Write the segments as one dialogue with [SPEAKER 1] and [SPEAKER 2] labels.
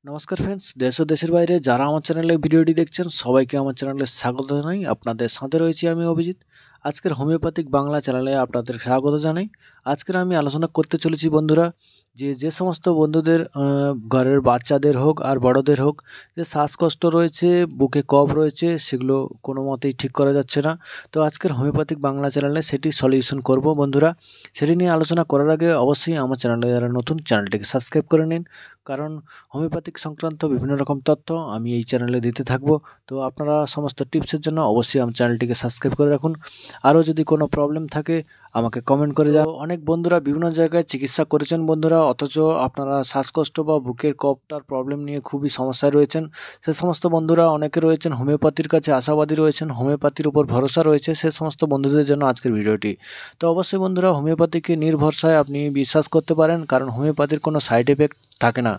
[SPEAKER 1] নমস্কার ফ্রেন্ডস, দেশ ও দেশের বাইরে যারা আমার চ্যানেলে ভিডিওটি দেখছেন সবাইকে আমার চ্যানেলে স্বাগত জানাই। আপনাদের সাথে রয়েছি আমি অভিজিৎ। আজকের হোমিওপ্যাথিক বাংলা চ্যানেলে আপনাদের স্বাগত জানাই। আজকের আমি আলোচনা করতে চলেছি বন্ধুরা, যে সমস্ত বন্ধুদের ঘরের বাচ্চাদের হোক আর বড়দের হোক যে শ্বাসকষ্ট রয়েছে, বুকে কফ রয়েছে, সেগুলো কোনো মতেই ঠিক করা যাচ্ছে না। তো আজকের হোমিওপ্যাথিক বাংলা চ্যানেলে সেটি সলিউশন করব বন্ধুরা। সেটি নিয়ে আলোচনা করার আগে অবশ্যই আমার চ্যানেলে যারা নতুন, চ্যানেলটিকে সাবস্ক্রাইব করে নিন, কারণ হোমিওপ্যাথিক সংক্রান্ত বিভিন্ন রকম তথ্য আমি এই চ্যানেলে দিতে থাকব। তো আপনারা সমস্ত টিপসের জন্য অবশ্যই আমার চ্যানেলটিকে সাবস্ক্রাইব করে রাখুন। আরও যদি কোনো প্রবলেম থাকে আমাকে কমেন্ট করে যাও। অনেক বন্ধুরা বিভিন্ন জায়গায় চিকিৎসা করেছেন বন্ধুরা, অথচ আপনারা শ্বাসকষ্ট বা বুকের কফটার প্রবলেম নিয়ে খুবই সমস্যায় রয়েছেন। সে সমস্ত বন্ধুরা অনেকে রয়েছেন হোমিওপ্যাথির কাছে আশাবাদী রয়েছেন, হোমিওপ্যাথির উপর ভরসা রয়েছে, সে সমস্ত বন্ধুদের জন্য আজকের ভিডিওটি। তো অবশ্যই বন্ধুরা হোমিওপ্যাথিকে নির্ভরসায় আপনি বিশ্বাস করতে পারেন, কারণ হোমিওপ্যাথির কোনো সাইড এফেক্ট থাকে না।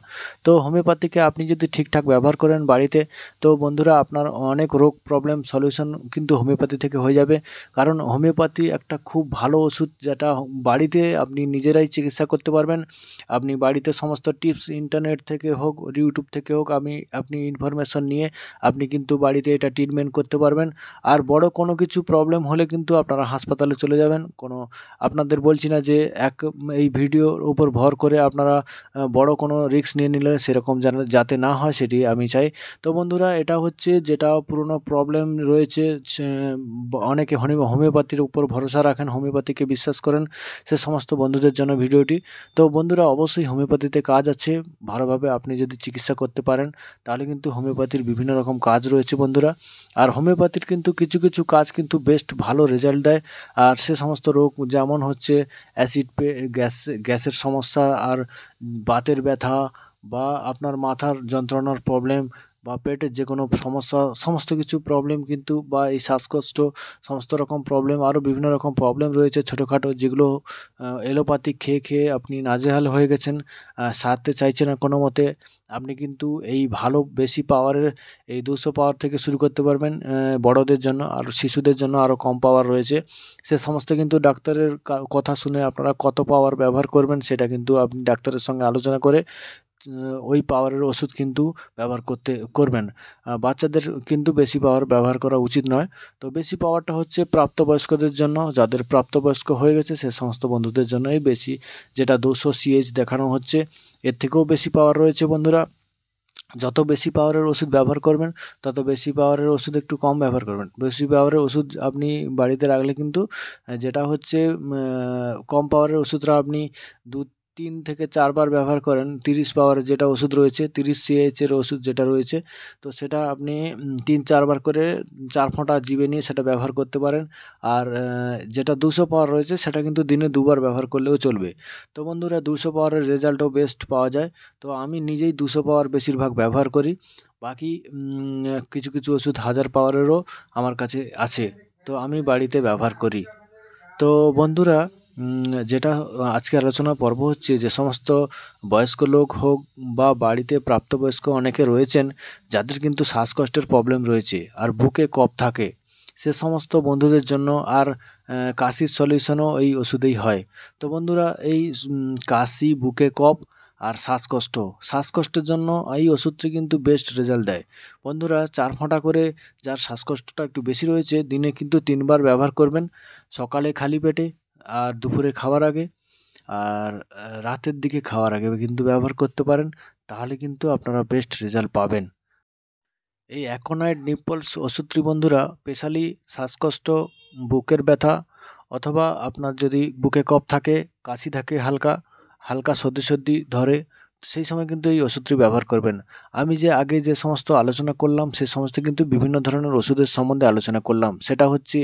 [SPEAKER 1] তো হোমিওপ্যাথিকে আপনি যদি ঠিকঠাক ব্যবহার করেন বাড়িতে, তো বন্ধুরা আপনার অনেক রোগ প্রবলেম সলিউশন কিন্তু হোমিওপ্যাথি থেকে হয়ে যাবে। কারণ হোমিওপ্যাথি একটা খুব ভালো ওষুধ, যেটা বাড়িতে আপনি নিজেরাই চিকিৎসা করতে পারবেন। আপনি বাড়িতে সমস্ত টিপস ইন্টারনেট থেকে হোক, ইউটিউব থেকে হোক, আপনি ইনফরমেশন নিয়ে আপনি কিন্তু বাড়িতে এটা ট্রিটমেন্ট করতে পারবেন। আর বড় কোনো কিছু প্রবলেম হলে কিন্তু আপনারা হাসপাতালে চলে যাবেন। আপনাদের বলছি না যে এই ভিডিওর উপর ভর করে আপনারা বড় কোনো রিস্ক নিয়ে নিলে সেরকম যাতে না হয় সেটি আমি চাই। তো বন্ধুরা এটা হচ্ছে যেটা পুরনো প্রবলেম রয়েছে, অনেকে হোমিওপ্যাথির উপর ভরসা রাখেন, হোমিওপ্যাথিকে বিশ্বাস করেন, সে সমস্ত বন্ধুদের জন্য ভিডিওটি। তো বন্ধুরা অবশ্যই হোমিওপ্যাথিতে কাজ আছে, ভালোভাবে আপনি যদি চিকিৎসা করতে পারেন তাহলে কিন্তু হোমিওপ্যাথির বিভিন্ন রকম কাজ রয়েছে বন্ধুরা। আর হোমিওপ্যাথির কিন্তু কিছু কিছু কাজ কিন্তু বেস্ট ভালো রেজাল্ট দেয়। আর সে সমস্ত রোগ যেমন হচ্ছে গ্যাসের সমস্যা, আর বাতের ব্যথা, বা আপনার মাথার যন্ত্রণার প্রবলেম, বা পেটের যে কোনো সমস্যা, সমস্ত কিছু প্রবলেম কিন্তু, বা এই শ্বাসকষ্ট, সমস্ত রকম প্রবলেম, আরও বিভিন্ন রকম প্রবলেম রয়েছে ছোটোখাটো, যেগুলো এলোপ্যাথিক খেয়ে খেয়ে আপনি নাজেহাল হয়ে গেছেন, সারতে চাইছেন না কোনো মতে। আপনি কিন্তু এই ভালো বেশি পাওয়ারের এই 200 পাওয়ার থেকে শুরু করতে পারবেন। বড়দের জন্য আর শিশুদের জন্য আরও কম পাওয়ার রয়েছে। সে সমস্ত কিন্তু ডাক্তারের কথা শুনে আপনারা কত পাওয়ার ব্যবহার করবেন সেটা কিন্তু আপনি ডাক্তারের সঙ্গে আলোচনা করে ওই পাওয়ারের ওষুধ কিন্তু ব্যবহার করবেন। বাচ্চাদের কিন্তু বেশি পাওয়ার ব্যবহার করা উচিত নয়। তো বেশি পাওয়ারটা হচ্ছে প্রাপ্তবয়স্কদের জন্য, যাদের প্রাপ্তবয়স্ক হয়ে গেছে সে সমস্ত বন্ধুদের জন্যই বেশি, যেটা 200 সিএইচ দেখানো হচ্ছে। এর থেকেও বেশি পাওয়ার রয়েছে বন্ধুরা। যত বেশি পাওয়ারের ওষুধ ব্যবহার করবেন তত বেশি পাওয়ারের ওষুধ একটু কম ব্যবহার করবেন। বেশি পাওয়ারের ওষুধ আপনি বাড়িতে রাখলে কিন্তু যেটা হচ্ছে কম পাওয়ারের ওষুধটা আপনি 3 থেকে 4 বার ব্যবহার করেন। 30 পাওয়ারের যেটা ওষুধ রয়েছে, 30 সিএইচের ওষুধ যেটা রয়েছে, তো সেটা আপনি 3-4 বার করে 4 ফোঁটা জিভে নিয়ে সেটা ব্যবহার করতে পারেন। আর যেটা 200 পাওয়ার রয়েছে সেটা কিন্তু দিনে 2 বার ব্যবহার করলেও চলবে। তো বন্ধুরা 200 পাওয়ারের রেজাল্টও বেস্ট পাওয়া যায়। তো আমি নিজেই 200 পাওয়ার বেশিরভাগ ব্যবহার করি। বাকি কিছু কিছু ওষুধ 1000 পাওয়ারেরও আমার কাছে আছে, তো আমি বাড়িতে ব্যবহার করি। তো বন্ধুরা যেটা আজকে আলোচনা পর্ব হচ্ছে, যে সমস্ত বয়স্ক লোক হোক বা বাড়িতে প্রাপ্তবয়স্ক অনেকে রয়েছেন যাদের কিন্তু শ্বাসকষ্টের প্রবলেম রয়েছে আর বুকে কফ থাকে, সে সমস্ত বন্ধুদের জন্য। আর কাশির সলিউশনও এই ওষুধেই হয়। তো বন্ধুরা এই কাশি, বুকে কফ আর শ্বাসকষ্টের জন্য এই ওষুধটি কিন্তু বেস্ট রেজাল্ট দেয় বন্ধুরা। 4 ফোঁটা করে, যার শ্বাসকষ্টটা একটু বেশি রয়েছে, দিনে কিন্তু 3 বার ব্যবহার করবেন। সকালে খালি পেটে, আর দুপুরে খাওয়ার আগে, আর রাতের দিকে খাওয়ার আগে কিন্তু ব্যবহার করতে পারেন। তাহলে কিন্তু আপনারা বেস্ট রেজাল্ট পাবেন। এই অ্যাকোনাইট নিপলস ওষুধটি বন্ধুরা স্পেশালি শ্বাসকষ্ট, বুকের ব্যথা, অথবা আপনার যদি বুকে কফ থাকে, কাশি থাকে, হালকা হালকা সর্দি সর্দি ধরে, সেই সময় কিন্তু এই ওষুধটি ব্যবহার করবেন। আমি যে আগে যে সমস্ত আলোচনা করলাম সে সমস্ত কিন্তু বিভিন্ন ধরনের ওষুধের সম্বন্ধে আলোচনা করলাম, সেটা হচ্ছে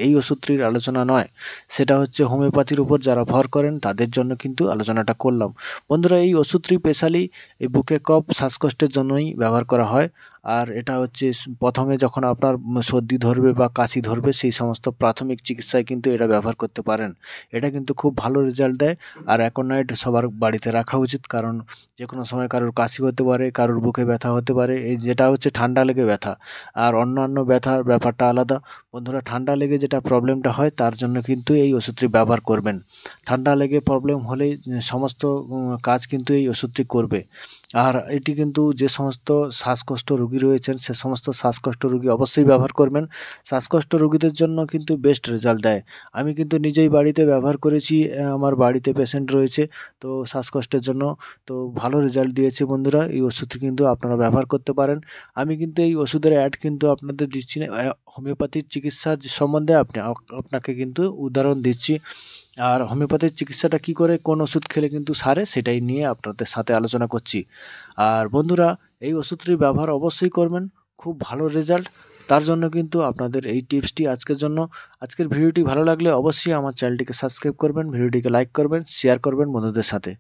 [SPEAKER 1] এই ওষুধটির আলোচনা নয়। সেটা হচ্ছে হোমিওপ্যাথির উপর যারা ভর করেন তাদের জন্য কিন্তু আলোচনাটা করলাম বন্ধুরা। এই ওষুধটি স্পেশালি এই বুকে কফ, শ্বাসকষ্টের জন্যই ব্যবহার করা হয়। আর এটা হচ্ছে প্রথমে যখন আপনার সর্দি ধরবে বা কাশি ধরবে, সেই সমস্ত প্রাথমিক চিকিৎসায় কিন্তু এটা ব্যবহার করতে পারেন। এটা কিন্তু খুব ভালো রেজাল্ট দেয়। আর অ্যাকোনাইট সবার বাড়িতে রাখা উচিত, কারণ যে কোনো সময় কারোর কাশি হতে পারে, কারোর বুকে ব্যথা হতে পারে, এই যেটা হচ্ছে ঠান্ডা লেগে ব্যথা। আর অন্যান্য ব্যথার ব্যাপারটা আলাদা বন্ধুরা। ঠান্ডা লেগে যেটা প্রবলেমটা হয় তার জন্য কিন্তু এই ওষুধটি ব্যবহার করবেন। ঠান্ডা লেগে প্রবলেম হলেই সমস্ত কাজ কিন্তু এই ওষুধটি করবে। আর এটি কিন্তু যে সমস্ত শ্বাসকষ্ট রোগী রয়েছেন সে সমস্ত শ্বাসকষ্ট রোগী অবশ্যই ব্যবহার করবেন। শ্বাসকষ্ট রোগীদের জন্য কিন্তু বেস্ট রেজাল্ট দেয়। আমি কিন্তু নিজেই বাড়িতে ব্যবহার করেছি, আমার বাড়িতে পেশেন্ট রয়েছে তো শ্বাসকষ্টের জন্য, তো ভালো রেজাল্ট দিয়েছে বন্ধুরা। এই ওষুধটি কিন্তু আপনারা ব্যবহার করতে পারেন। আমি কিন্তু এই ওষুধের অ্যাড কিন্তু আপনাদের দিচ্ছি না, হোমিওপ্যাথির চিকিৎসা সম্বন্ধে আপনাকে কিন্তু উদাহরণ দিচ্ছি। আর হোমিওপ্যাথির চিকিৎসাটা কী করে কোন ওষুধ খেলে কিন্তু সারে সেটাই নিয়ে আপনাদের সাথে আলোচনা করছি। আর বন্ধুরা, এই ওষুধটির ব্যবহার অবশ্যই করবেন, খুব ভালো রেজাল্ট। তার জন্য কিন্তু আপনাদের এই টিপসটি আজকের জন্য। আজকের ভিডিওটি ভালো লাগলে অবশ্যই আমার চ্যানেলটিকে সাবস্ক্রাইব করবেন, ভিডিওটিকে লাইক করবেন, শেয়ার করবেন বন্ধুদের সাথে।